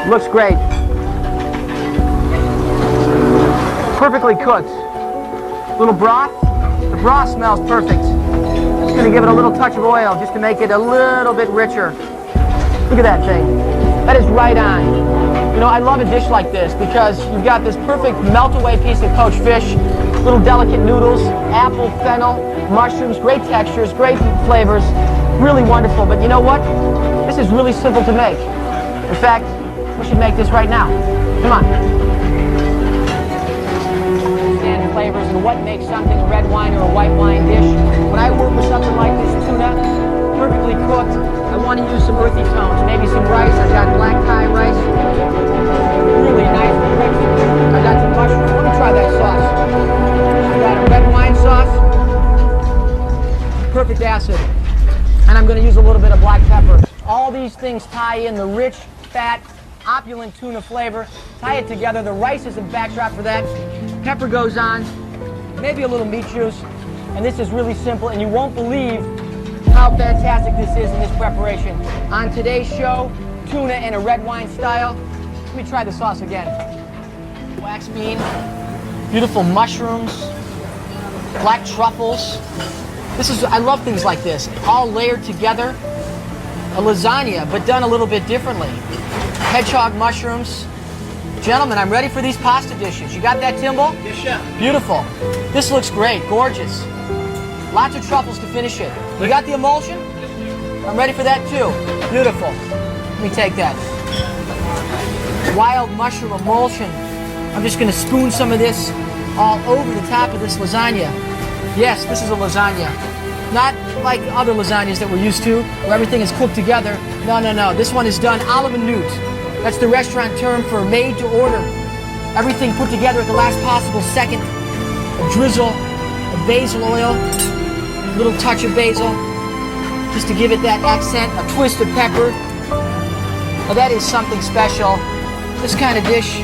Looks great. Perfectly cooked. Little broth. The broth smells perfect. Just gonna give it a little touch of oil just to make it a little bit richer. Look at that thing. That is right on. You know, I love a dish like this because you've got this perfect melt-away piece of poached fish, little delicate noodles, apple, fennel, mushrooms, great textures, great flavors, really wonderful. But you know what? This is really simple to make. In fact, we should make this right now. Come on. And flavors and what makes something a red wine or a white wine dish. When I work with something like this tuna, perfectly cooked, I want to use some earthy tones, maybe some rice. I've got black Thai rice, really nice. I've got some mushrooms. Let me try that sauce. I've got a red wine sauce, perfect acid, and I'm going to use a little bit of black pepper. All these things tie in the rich, fat, opulent tuna flavor, tie it together. The rice is a backdrop for that. Pepper goes on, maybe a little meat juice, and this is really simple, and you won't believe how fantastic this is in this preparation. On today's show, tuna in a red wine style. Let me try the sauce again. Wax bean, beautiful mushrooms, black truffles. I love things like this, all layered together. A lasagna, but done a little bit differently. Hedgehog mushrooms. Gentlemen, I'm ready for these pasta dishes. You got that, Timble? Yes, chef. Beautiful. This looks great, gorgeous. Lots of truffles to finish it. You got the emulsion? I'm ready for that too. Beautiful. Let me take that. Wild mushroom emulsion. I'm just going to spoon some of this all over the top of this lasagna. Yes, this is a lasagna. Not like other lasagnas that we're used to, where everything is cooked together. No, no, no. This one is done a la minute. That's the restaurant term for made to order. Everything put together at the last possible second. A drizzle of basil oil, a little touch of basil, just to give it that accent, a twist of pepper. Now that is something special. This kind of dish,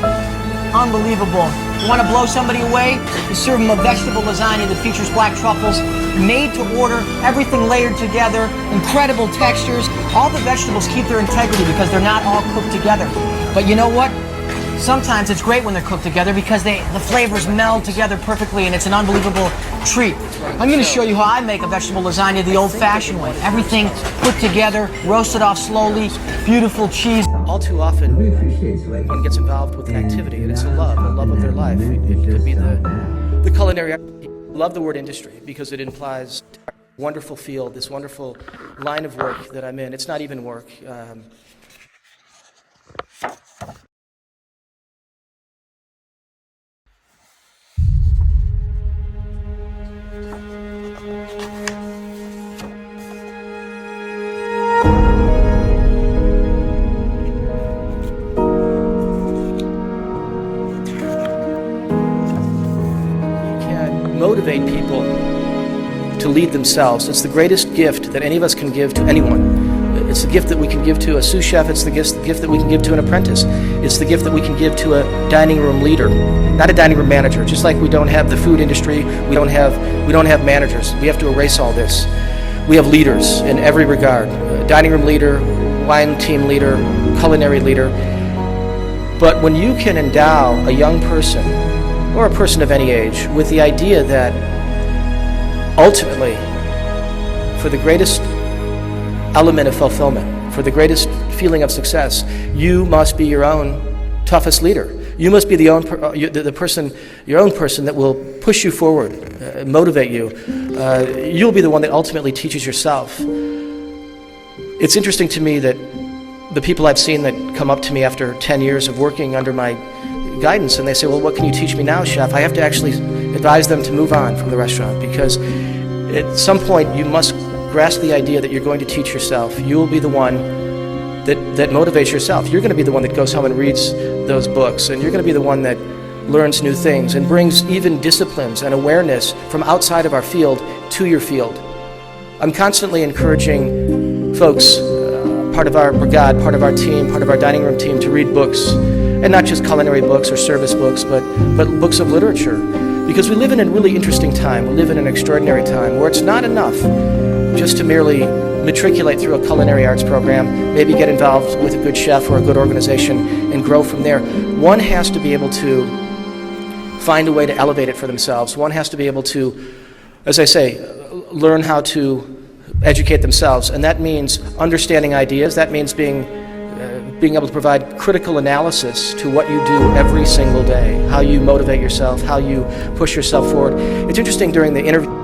unbelievable. You want to blow somebody away? You serve them a vegetable lasagna that features black truffles, made to order, everything layered together, incredible textures. All the vegetables keep their integrity because they're not all cooked together. But you know what? Sometimes it's great when they're cooked together because the flavors meld together perfectly and it's an unbelievable treat. I'm going to show you how I make a vegetable lasagna the old-fashioned way. Everything put together, roasted off slowly, beautiful cheese. All too often, one gets involved with an activity, and it's a love of their life. It could be the culinary. I love the word industry because it implies a wonderful field, this wonderful line of work that I'm in. It's not even work. Motivate people to lead themselves. It's the greatest gift that any of us can give to anyone. It's the gift that we can give to a sous chef. It's the gift that we can give to an apprentice. It's the gift that we can give to a dining room leader, not a dining room manager. Just like we don't have the food industry, we don't have managers. We have to erase all this. We have leaders in every regard. A dining room leader, wine team leader, culinary leader. But when you can endow a young person or a person of any age with the idea that ultimately, for the greatest element of fulfillment, for the greatest feeling of success, you must be your own toughest leader. You must be your own person that will push you forward, motivate you. You'll be the one that ultimately teaches yourself. It's interesting to me that the people I've seen that come up to me after 10 years of working under my guidance, and they say, well, what can you teach me now, chef? I have to actually advise them to move on from the restaurant because at some point you must grasp the idea that you're going to teach yourself. You will be the one that motivates yourself. You're going to be the one that goes home and reads those books, and you're going to be the one that learns new things and brings even disciplines and awareness from outside of our field to your field. I'm constantly encouraging folks, part of our brigade, part of our team, part of our dining room team, to read books. And not just culinary books or service books, but books of literature. Because we live in a really interesting time. We live in an extraordinary time where it's not enough just to merely matriculate through a culinary arts program, maybe get involved with a good chef or a good organization and grow from there. One has to be able to find a way to elevate it for themselves. One has to be able to, as I say, learn how to educate themselves, and that means understanding ideas. That means being able to provide critical analysis to what you do every single day, how you motivate yourself, how you push yourself forward. It's interesting during the interview.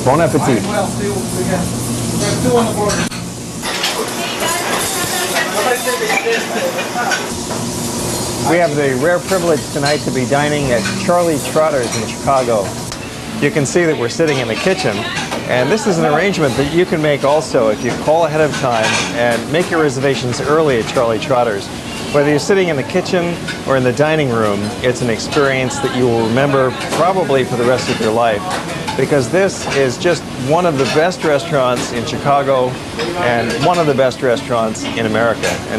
Bon appetit. We have the rare privilege tonight to be dining at Charlie Trotter's in Chicago. You can see that we're sitting in the kitchen, and this is an arrangement that you can make also if you call ahead of time and make your reservations early at Charlie Trotter's. Whether you're sitting in the kitchen or in the dining room, it's an experience that you will remember probably for the rest of your life, because this is just one of the best restaurants in Chicago and one of the best restaurants in America. And